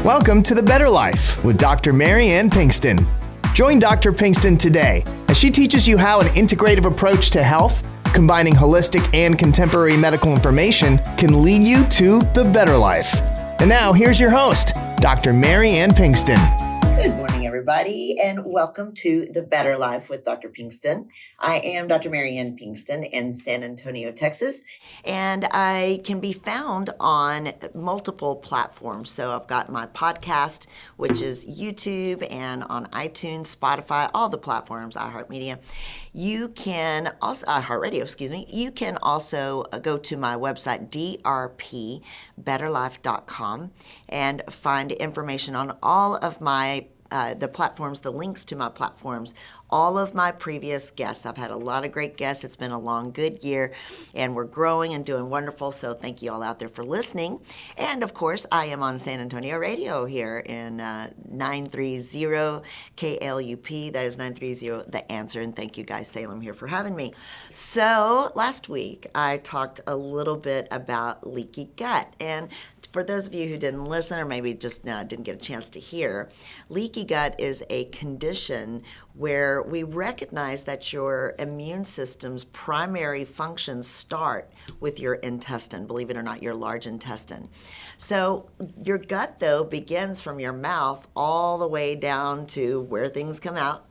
Welcome to The Better Life with Dr. Mariane Pinkston. Join Dr. Pinkston today as she teaches you how an integrative approach to health, combining holistic and contemporary medical information, can lead you to the better life. And now, here's your host, Dr. Mariane Pinkston. Good morning, everybody, and welcome to The Better Life with Dr. Pinkston. I am Dr. Mariane Pinkston in San Antonio, Texas, and I can be found on multiple platforms. So I've got my podcast, which is YouTube, and on iTunes, Spotify, all the platforms, iHeartMedia. You can also, iHeartRadio, you can also go to my website, drpbetterlife.com, and find information on all of my the platforms, the links to my platforms, all of my previous guests. I've had a lot of great guests. It's been a long, good year, and we're growing and doing wonderful. So thank you all out there for listening. And of course, I am on San Antonio radio here in 930 KLUP. That is 930 The Answer. And thank you guys, Salem, here for having me. So last week, I talked a little bit about leaky gut. And for those of you who didn't listen or maybe just didn't get a chance to hear, leaky gut is a condition where we recognize that your immune system's primary functions start with your intestine, believe it or not, your large intestine. So your gut, though, begins from your mouth all the way down to where things come out.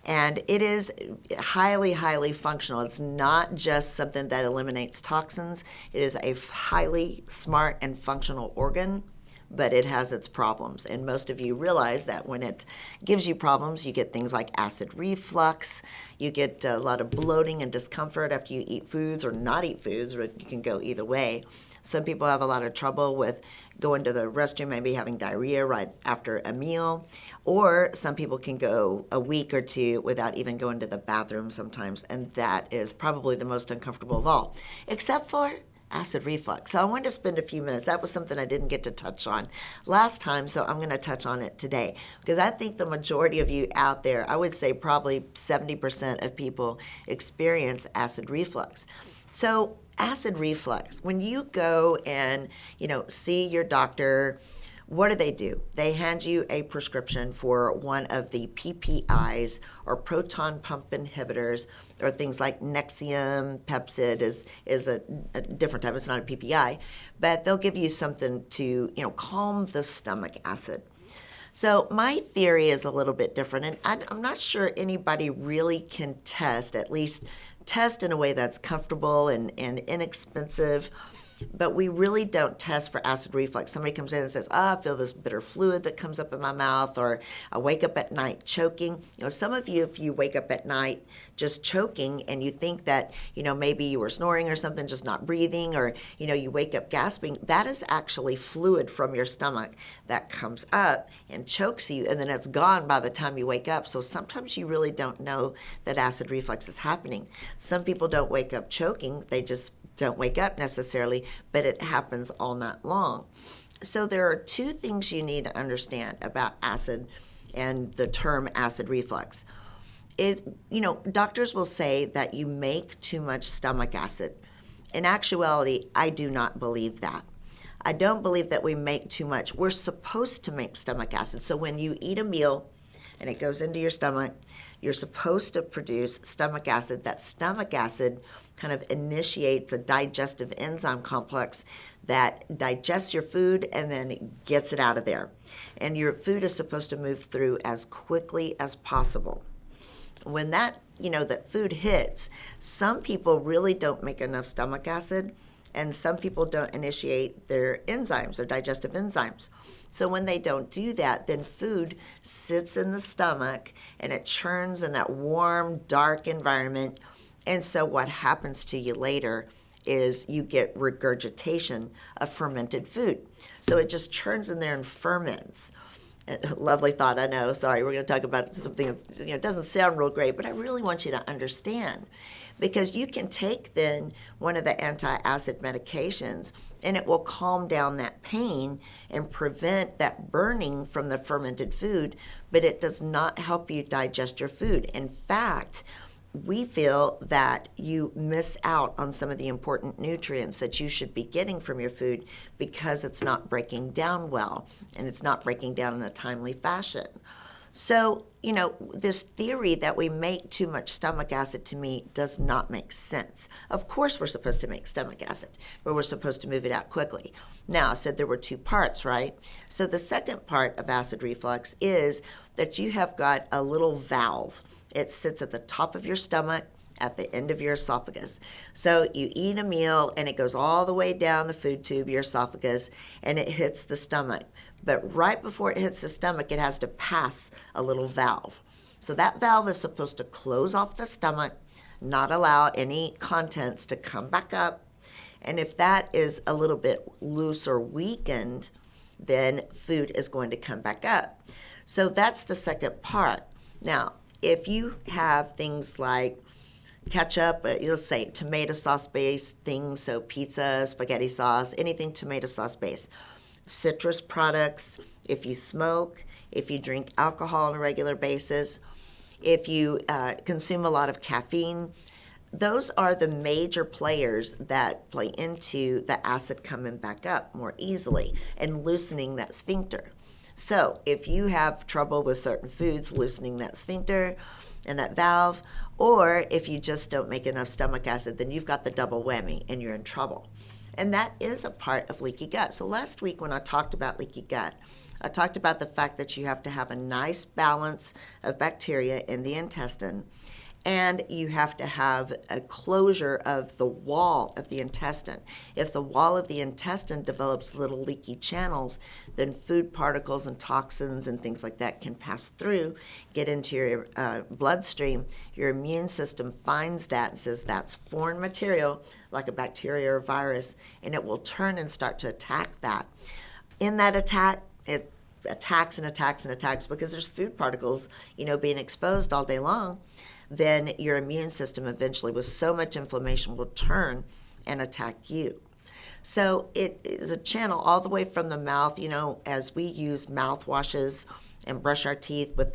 And it is highly, highly functional. It's not just something that eliminates toxins. It is a highly smart and functional organ, but it has its problems. And most of you realize that when it gives you problems, you get things like acid reflux, you get a lot of bloating and discomfort after you eat foods or not eat foods, or you can go either way. Some people have a lot of trouble with going to the restroom, maybe having diarrhea right after a meal, or some people can go a week or two without even going to the bathroom sometimes, and that is probably the most uncomfortable of all, except for acid reflux. So I wanted to spend a few minutes. That was something I didn't get to touch on last time, so I'm going to touch on it today, because I think the majority of you out there, I would say probably 70% of people experience acid reflux. So acid reflux, when you go and, see your doctor, what do? They hand you a prescription for one of the PPIs, or proton pump inhibitors, or things like Nexium. Pepcid is a different type. It's not a PPI, but they'll give you something to, calm the stomach acid. So my theory is a little bit different, and I'm not sure anybody really can at least test in a way that's comfortable and inexpensive. But we really don't test for acid reflux. Somebody comes in and says, I feel this bitter fluid that comes up in my mouth, or I wake up at night choking. Some of you, if you wake up at night just choking and you think that, maybe you were snoring or something, just not breathing, or, you wake up gasping, that is actually fluid from your stomach that comes up and chokes you, and then it's gone by the time you wake up. So sometimes you really don't know that acid reflux is happening. Some people don't wake up choking. They just don't wake up necessarily, but it happens all night long. So there are two things you need to understand about acid and the term acid reflux. Doctors will say that you make too much stomach acid. In actuality, I do not believe that. I don't believe that we make too much. We're supposed to make stomach acid. So when you eat a meal and it goes into your stomach, you're supposed to produce stomach acid. That stomach acid kind of initiates a digestive enzyme complex that digests your food and then gets it out of there. And your food is supposed to move through as quickly as possible. When that food hits, some people really don't make enough stomach acid, and some people don't initiate their enzymes, their digestive enzymes. So when they don't do that, then food sits in the stomach and it churns in that warm, dark environment. And so what happens to you later is you get regurgitation of fermented food. So it just churns in there and ferments. Lovely thought, I know. Sorry, we're going to talk about something that doesn't sound real great, but I really want you to understand. Because you can take then one of the anti-acid medications and it will calm down that pain and prevent that burning from the fermented food, but it does not help you digest your food. In fact, we feel that you miss out on some of the important nutrients that you should be getting from your food because it's not breaking down well and it's not breaking down in a timely fashion. So, this theory that we make too much stomach acid, to me, does not make sense. Of course we're supposed to make stomach acid, but we're supposed to move it out quickly. Now, I said there were two parts, right? So the second part of acid reflux is that you have got a little valve. It sits at the top of your stomach, at the end of your esophagus. So you eat a meal and it goes all the way down the food tube, your esophagus, and it hits the stomach. But right before it hits the stomach, it has to pass a little valve. So that valve is supposed to close off the stomach, not allow any contents to come back up. And if that is a little bit loose or weakened, then food is going to come back up. So that's the second part. Now, if you have things like ketchup, let's say tomato sauce based things, so pizza, spaghetti sauce, anything tomato sauce based, citrus products, if you smoke, if you drink alcohol on a regular basis, if you consume a lot of caffeine, those are the major players that play into the acid coming back up more easily and loosening that sphincter. So if you have trouble with certain foods loosening that sphincter and that valve, or if you just don't make enough stomach acid, then you've got the double whammy and you're in trouble. And that is a part of leaky gut. So last week when I talked about leaky gut, I talked about the fact that you have to have a nice balance of bacteria in the intestine, and you have to have a closure of the wall of the intestine. If the wall of the intestine develops little leaky channels, then food particles and toxins and things like that can pass through, get into your bloodstream. Your immune system finds that and says that's foreign material, like a bacteria or virus, and it will turn and start to attack that. In that attack, it attacks and attacks and attacks because there's food particles, being exposed all day long. Then your immune system eventually, with so much inflammation, will turn and attack you. So it is a channel all the way from the mouth, as we use mouthwashes and brush our teeth with,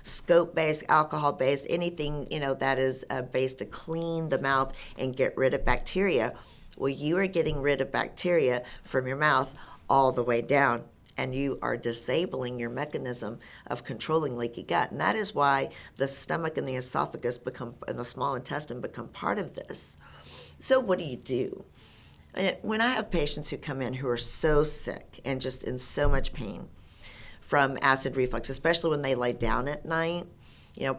scope-based, alcohol-based, anything, that is based to clean the mouth and get rid of bacteria. Well, you are getting rid of bacteria from your mouth all the way down, and you are disabling your mechanism of controlling leaky gut. And that is why the stomach and the esophagus and the small intestine become part of this. So what do? When I have patients who come in who are so sick and just in so much pain from acid reflux, especially when they lay down at night,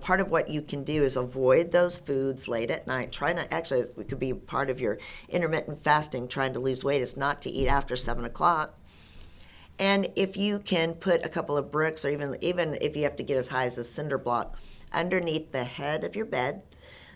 part of what you can do is avoid those foods late at night. Actually, it could be part of your intermittent fasting, trying to lose weight, is not to eat after 7 o'clock. And if you can put a couple of bricks, or even if you have to get as high as a cinder block, underneath the head of your bed,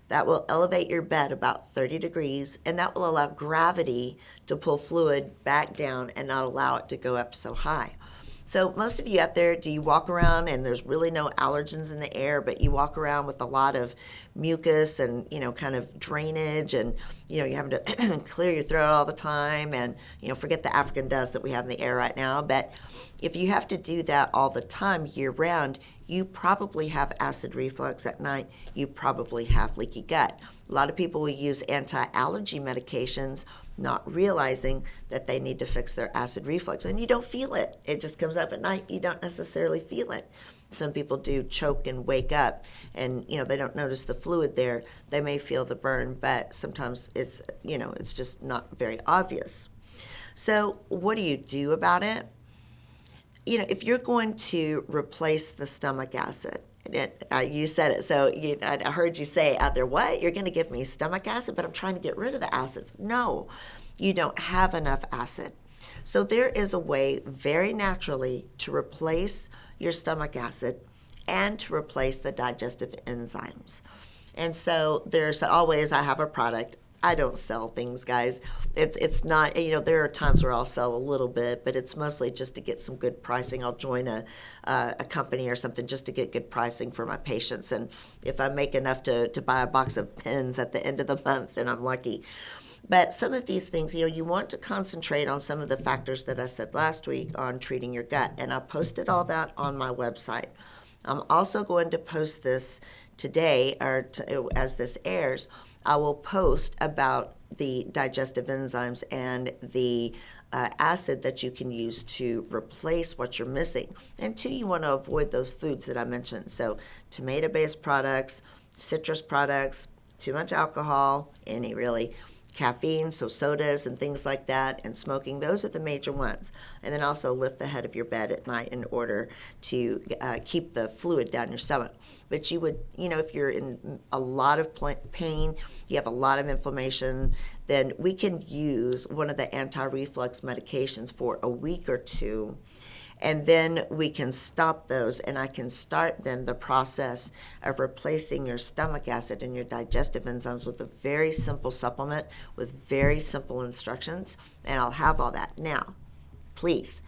that will elevate your bed about 30 degrees, and that will allow gravity to pull fluid back down and not allow it to go up so high. So most of you out there, do you walk around and there's really no allergens in the air, but you walk around with a lot of mucus and, kind of drainage, and, you're having to clear your throat all the time, and, forget the African dust that we have in the air right now. But if you have to do that all the time, year round, you probably have acid reflux at night. You probably have leaky gut. A lot of people will use anti-allergy medications, not realizing that they need to fix their acid reflux. And you don't feel it. It just comes up at night. You don't necessarily feel it. Some people do choke and wake up, and they don't notice the fluid there. They may feel the burn, but sometimes it's just not very obvious. So what do you do about it? If you're going to replace the stomach acid, you said it, so I heard you say out there, what? You're going to give me stomach acid, but I'm trying to get rid of the acids. No, you don't have enough acid. So there is a way very naturally to replace your stomach acid and to replace the digestive enzymes. And so there's always, I have a product. I don't sell things, guys. It's not, there are times where I'll sell a little bit, but it's mostly just to get some good pricing. I'll join a company or something just to get good pricing for my patients. And if I make enough to buy a box of pens at the end of the month, then I'm lucky. But some of these things, you want to concentrate on some of the factors that I said last week on treating your gut. And I posted all that on my website. I'm also going to post this today, or as this airs, I will post about the digestive enzymes and the acid that you can use to replace what you're missing. And two, you want to avoid those foods that I mentioned. So tomato-based products, citrus products, too much alcohol, any really caffeine, so sodas and things like that, and smoking. Those are the major ones. And then also lift the head of your bed at night in order to keep the fluid down your stomach. But you would, if you're in a lot of pain, you have a lot of inflammation, then we can use one of the anti-reflux medications for a week or two. And then we can stop those, and I can start then the process of replacing your stomach acid and your digestive enzymes with a very simple supplement with very simple instructions, and I'll have all that. Now, please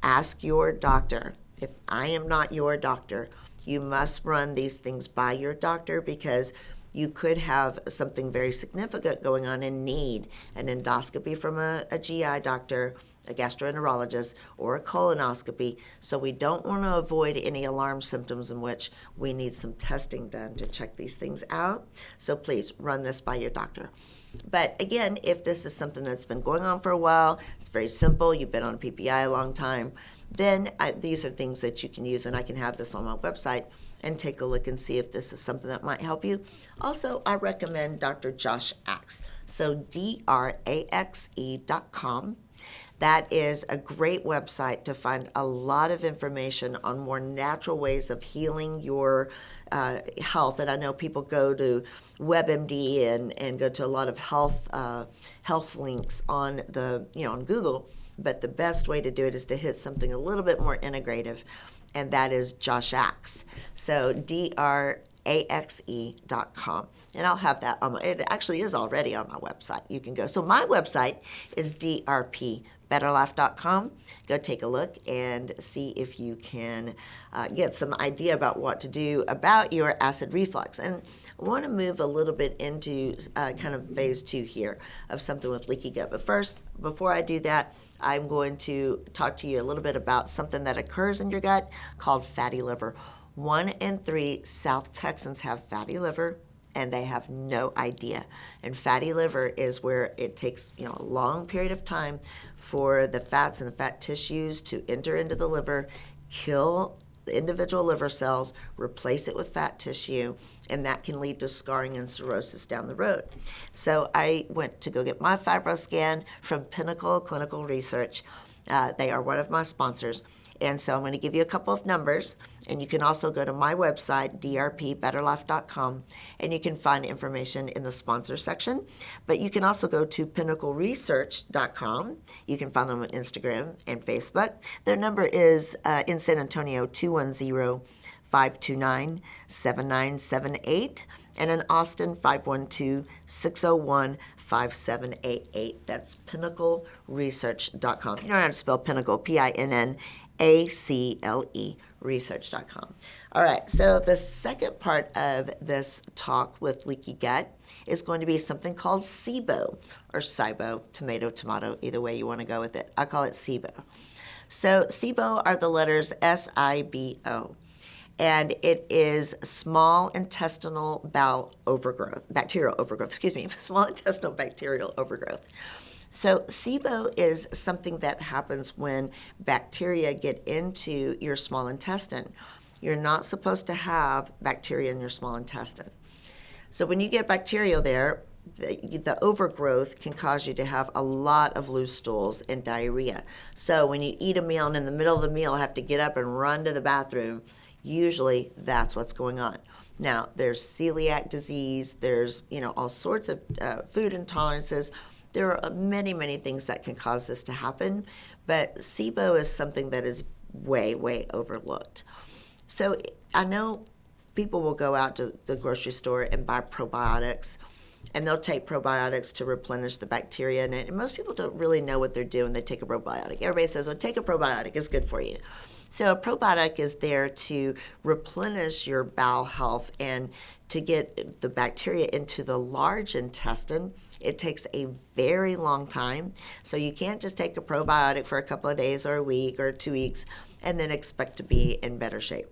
ask your doctor. If I am not your doctor, you must run these things by your doctor, because you could have something very significant going on and need an endoscopy from a GI doctor, a gastroenterologist, or a colonoscopy. So we don't want to avoid any alarm symptoms in which we need some testing done to check these things out. So please run this by your doctor. But again, if this is something that's been going on for a while, it's very simple, you've been on PPI a long time, then these are things that you can use, and I can have this on my website and take a look and see if this is something that might help you. Also, I recommend Dr. Josh Axe, so DRAXE.com. That is a great website to find a lot of information on more natural ways of healing your health. And I know people go to WebMD and go to a lot of health links on on Google. But the best way to do it is to hit something a little bit more integrative, and that is Josh Axe. So DRAXE.com. And I'll have that it actually is already on my website. You can go. So my website is drpbetterlife.com. Go take a look and see if you can get some idea about what to do about your acid reflux. And I want to move a little bit into kind of phase 2 here of something with leaky gut. But first, before I do that, I'm going to talk to you a little bit about something that occurs in your gut called fatty liver. 1 in 3 South Texans have fatty liver, and they have no idea. And fatty liver is where it takes a long period of time for the fats and the fat tissues to enter into the liver, kill the individual liver cells, replace it with fat tissue, and that can lead to scarring and cirrhosis down the road. So I went to go get my FibroScan from Pinnacle Clinical Research. They are one of my sponsors. And so I'm going to give you a couple of numbers, and you can also go to my website, drpbetterlife.com, and you can find information in the sponsor section. But you can also go to pinnacleresearch.com. You can find them on Instagram and Facebook. Their number is in San Antonio, 210-529-7978, and in Austin, 512-601-5788. That's pinnacleresearch.com. You don't have to spell Pinnacle, PINNACLE, research.com. All right, so the second part of this talk with leaky gut is going to be something called SIBO, or SIBO, tomato, either way you want to go with it. I call it SIBO. So SIBO are the letters SIBO, and it is small intestinal bowel overgrowth, small intestinal bacterial overgrowth. So SIBO is something that happens when bacteria get into your small intestine. You're not supposed to have bacteria in your small intestine. So when you get bacteria there, the overgrowth can cause you to have a lot of loose stools and diarrhea. So when you eat a meal and in the middle of the meal have to get up and run to the bathroom, usually that's what's going on. Now, there's celiac disease, there's all sorts of food intolerances. There are many, many things that can cause this to happen, but SIBO is something that is way, way overlooked. So I know people will go out to the grocery store and buy probiotics, and they'll take probiotics to replenish the bacteria in it, and most people don't really know what they're doing. They take a probiotic. Everybody says, well, take a probiotic, it's good for you. So a probiotic is there to replenish your bowel health and to get the bacteria into the large intestine. It takes a very long time. So you can't just take a probiotic for a couple of days or a week or 2 weeks and then expect to be in better shape.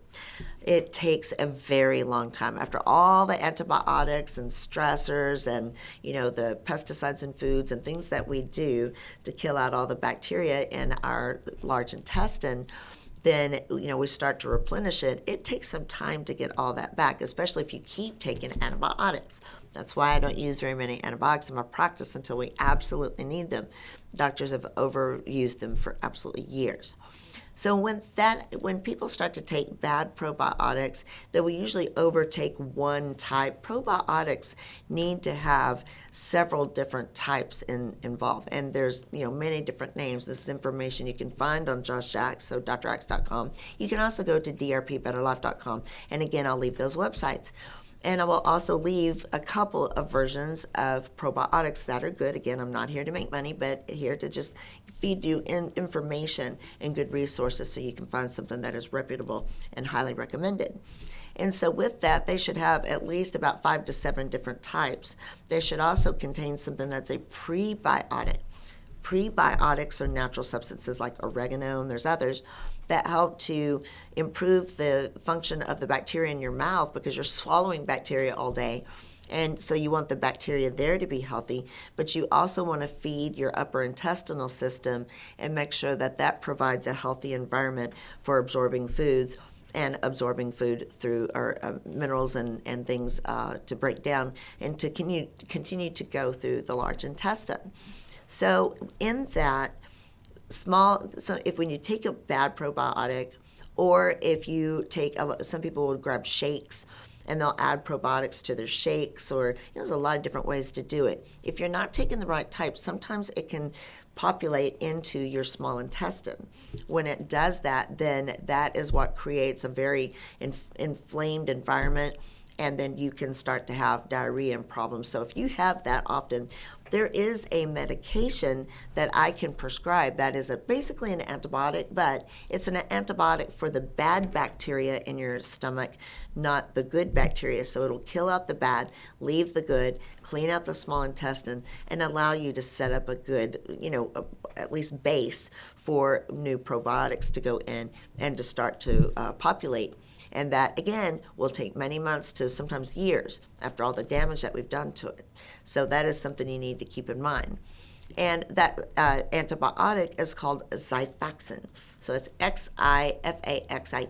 It takes a very long time. After all the antibiotics and stressors and, the pesticides in foods and things that we do to kill out all the bacteria in our large intestine, then we start to replenish it. It takes some time to get all that back, especially if you keep taking antibiotics. That's why I don't use very many antibiotics in my practice until we absolutely need them. Doctors have overused them for absolutely years. So when people start to take bad probiotics, they will usually overtake one type. Probiotics need to have several different types involved, and there's many different names. This is information you can find on Josh Jacks, so drx.com. You can also go to drpbetterlife.com, and again, I'll leave those websites. And I will also leave a couple of versions of probiotics that are good. Again, I'm not here to make money, but here to just feed you information and good resources so you can find something that is reputable and highly recommended. And so with that, they should have at least about 5 to 7 different types. They should also contain something that's a prebiotic. Prebiotics are natural substances like oregano, and there's others that help to improve the function of the bacteria in your mouth because you're swallowing bacteria all day. And so you want the bacteria there to be healthy, but you also want to feed your upper intestinal system and make sure that that provides a healthy environment for absorbing foods and absorbing food through minerals and things to break down and to continue to go through the large intestine. So in that if when you take a bad probiotic, or if you take, some people will grab shakes and they'll add probiotics to their shakes, or there's a lot of different ways to do it. If you're not taking the right type, sometimes it can populate into your small intestine. When it does that, then that is what creates a very inflamed environment, and then you can start to have diarrhea and problems. So if you have that often, there is a medication that I can prescribe that is basically an antibiotic, but it's an antibiotic for the bad bacteria in your stomach, not the good bacteria. So it'll kill out the bad, leave the good, clean out the small intestine, and allow you to set up a good, at least base for new probiotics to go in and to start to populate. And that, again, will take many months to sometimes years after all the damage that we've done to it. So that is something you need to keep in mind. And that antibiotic is called Xifaxan. So it's Xifaxin,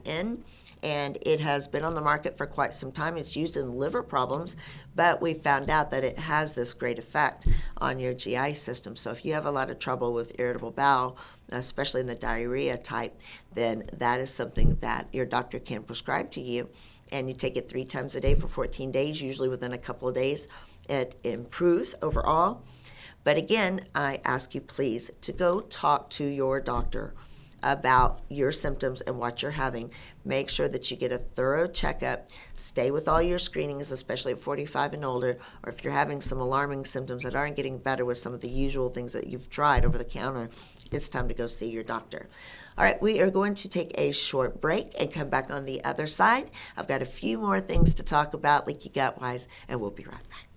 and it has been on the market for quite some time. It's used in liver problems, but we found out that it has this great effect on your GI system. So if you have a lot of trouble with irritable bowel, especially in the diarrhea type, then that is something that your doctor can prescribe to you. And you take it 3 times a day for 14 days, usually within a couple of days. It improves overall. But again, I ask you please to go talk to your doctor about your symptoms and what you're having. Make sure that you get a thorough checkup. Stay with all your screenings, especially at 45 and older, or if you're having some alarming symptoms that aren't getting better with some of the usual things that you've tried over the counter, it's time to go see your doctor. All right, we are going to take a short break and come back on the other side. I've got a few more things to talk about leaky gut-wise, and we'll be right back.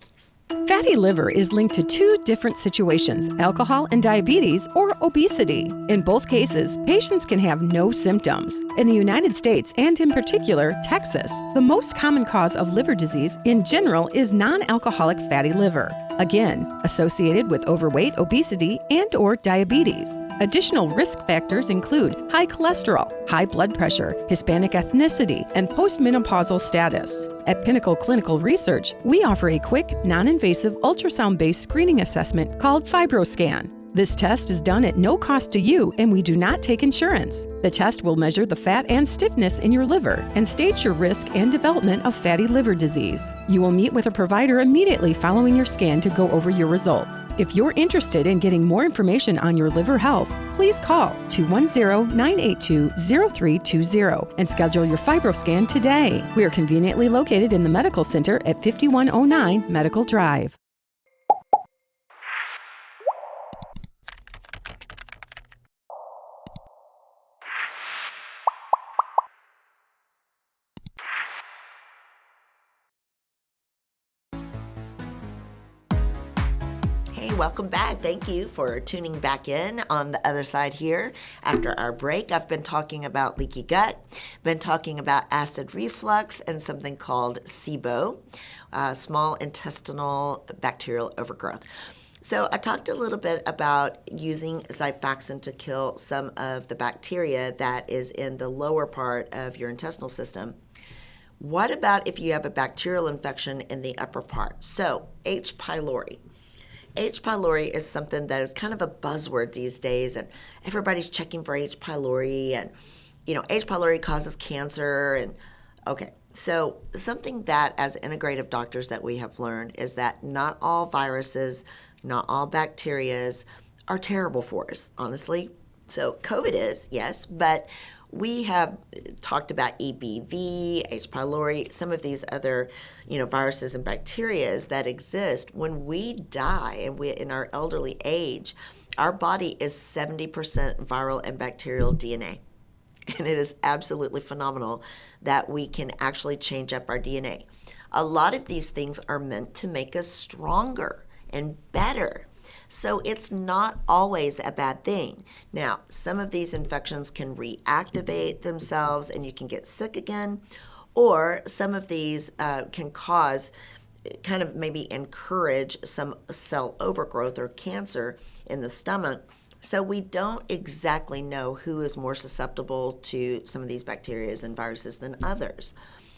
Fatty liver is linked to 2 different situations, alcohol and diabetes or obesity. In both cases, patients can have no symptoms. In the United States, and in particular, Texas, the most common cause of liver disease in general is non-alcoholic fatty liver. Again, associated with overweight, obesity, and/or diabetes. Additional risk factors include high cholesterol, high blood pressure, Hispanic ethnicity, and postmenopausal status. At Pinnacle Clinical Research, we offer a quick, non-invasive ultrasound-based screening assessment called FibroScan. This test is done at no cost to you, and we do not take insurance. The test will measure the fat and stiffness in your liver and stage your risk and development of fatty liver disease. You will meet with a provider immediately following your scan to go over your results. If you're interested in getting more information on your liver health, please call 210-982-0320 and schedule your FibroScan today. We are conveniently located in the Medical Center at 5109 Medical Drive. welcome back. Thank you for tuning back in on the other side here. After our break, I've been talking about leaky gut, been talking about acid reflux, and something called SIBO, small intestinal bacterial overgrowth. So I talked a little bit about using Xifaxan to kill some of the bacteria that is in the lower part of your intestinal system. What about if you have a bacterial infection in the upper part? So H. pylori. H. pylori is something that is kind of a buzzword these days, and everybody's checking for H. pylori, and H. pylori causes cancer, and okay. So something that as integrative doctors that we have learned is that not all viruses, not all bacterias are terrible for us, honestly. So COVID is, yes, but we have talked about EBV, H. pylori, some of these other, viruses and bacterias that exist. When we die and we in our elderly age, our body is 70% viral and bacterial DNA. And it is absolutely phenomenal that we can actually change up our DNA. A lot of these things are meant to make us stronger and better. So it's not always a bad thing. Now, some of these infections can reactivate themselves and you can get sick again, or some of these can cause, kind of maybe encourage some cell overgrowth or cancer in the stomach. So we don't exactly know who is more susceptible to some of these bacteria and viruses than others.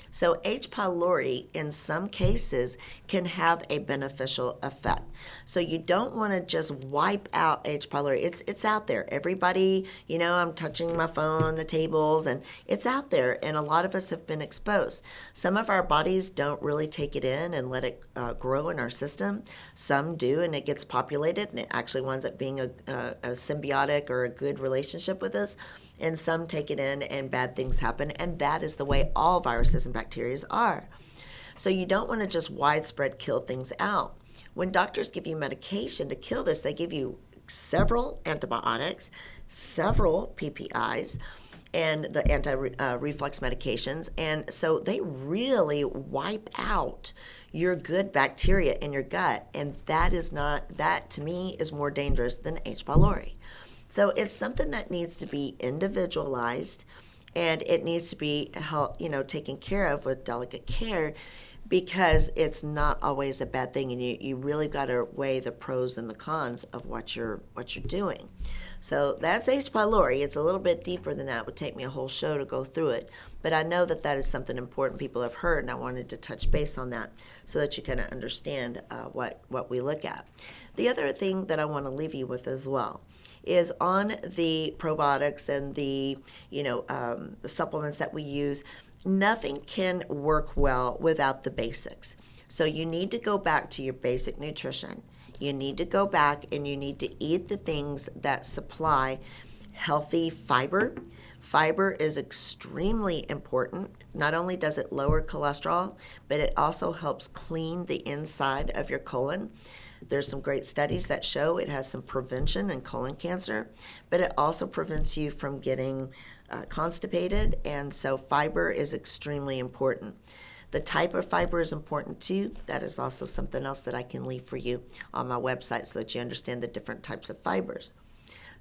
So H. pylori in some cases can have a beneficial effect. So you don't want to just wipe out H. pylori. It's out there. Everybody, I'm touching my phone on the tables, and it's out there, and a lot of us have been exposed. Some of our bodies don't really take it in and let it grow in our system. Some do, and it gets populated, and it actually winds up being a symbiotic or a good relationship with us. And some take it in and bad things happen, and that is the way all viruses and bacteria are. So you don't want to just widespread kill things out. When doctors give you medication to kill this, they give you several antibiotics, several PPIs, and the anti-reflux medications, and so they really wipe out your good bacteria in your gut, and that to me is more dangerous than H. pylori. So it's something that needs to be individualized, and it needs to be taken care of with delicate care, because it's not always a bad thing, and you really got to weigh the pros and the cons of what you're doing. So that's H. pylori. It's a little bit deeper than that. It would take me a whole show to go through it, but I know that is something important people have heard, and I wanted to touch base on that so that you kind of understand what we look at. The other thing that I want to leave you with as well is on the probiotics and the supplements that we use. Nothing can work well without the basics. So you need to go back to your basic nutrition. You need to go back and you need to eat the things that supply healthy fiber. Fiber is extremely important. Not only does it lower cholesterol, but it also helps clean the inside of your colon. There's some great studies that show it has some prevention in colon cancer, but it also prevents you from getting constipated, and so fiber is extremely important. The type of fiber is important too. That is also something else that I can leave for you on my website so that you understand the different types of fibers.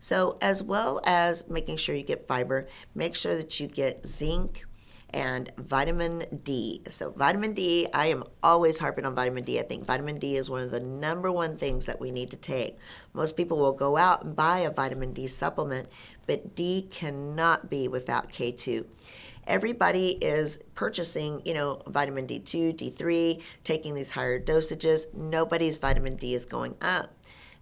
So as well as making sure you get fiber, make sure that you get zinc and vitamin D. So vitamin D, I am always harping on vitamin D. I think vitamin D is one of the number one things that we need to take. Most people will go out and buy a vitamin D supplement, but D cannot be without K2. Everybody is purchasing, vitamin D2, D3, taking these higher dosages. Nobody's vitamin D is going up.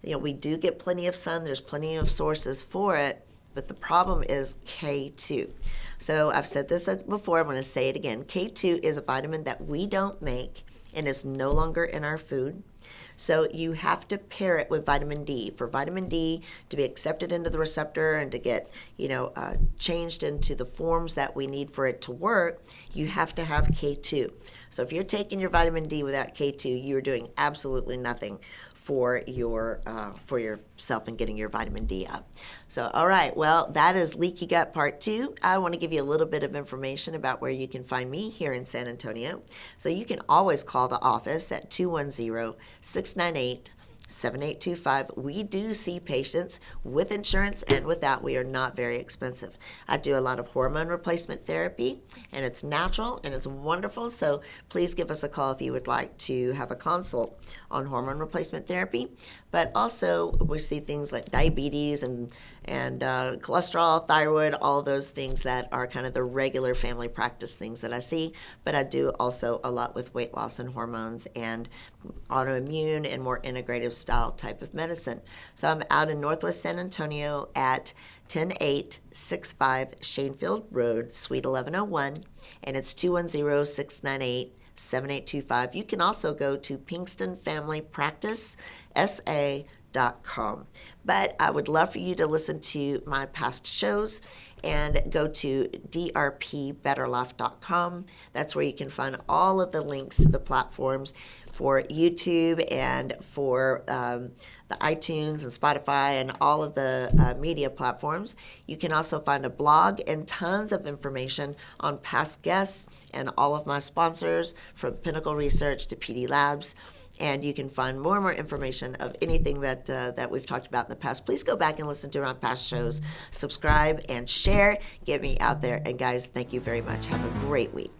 We do get plenty of sun. There's plenty of sources for it, but the problem is K2. So I've said this before, I'm going to say it again. K2 is a vitamin that we don't make and is no longer in our food. So you have to pair it with vitamin D. For vitamin D to be accepted into the receptor and to get, changed into the forms that we need for it to work, you have to have K2. So if you're taking your vitamin D without K2, you're doing absolutely nothing for yourself and getting your vitamin D up. So, all right, well, that is Leaky Gut Part 2. I want to give you a little bit of information about where you can find me here in San Antonio. So you can always call the office at 210-698 7825. We do see patients with insurance and without. We are not very expensive. I do a lot of hormone replacement therapy, and it's natural and it's wonderful. So please give us a call if you would like to have a consult on hormone replacement therapy. But also, we see things like diabetes and cholesterol, thyroid, all those things that are kind of the regular family practice things that I see. But I do also a lot with weight loss and hormones and autoimmune and more integrative style type of medicine. So I'm out in Northwest San Antonio at 10865 Shanefield Road, Suite 1101, and it's 210-698-7825. You can also go to pinkstonfamilypracticesa.com. But I would love for you to listen to my past shows and go to drpbetterlife.com. That's where you can find all of the links to the platforms for YouTube and for the iTunes and Spotify and all of the media platforms. You can also find a blog and tons of information on past guests and all of my sponsors, from Pinnacle Research to PD Labs. And you can find more and more information of anything that we've talked about in the past. Please go back and listen to our past shows. Subscribe and share. Get me out there. And guys, thank you very much. Have a great week.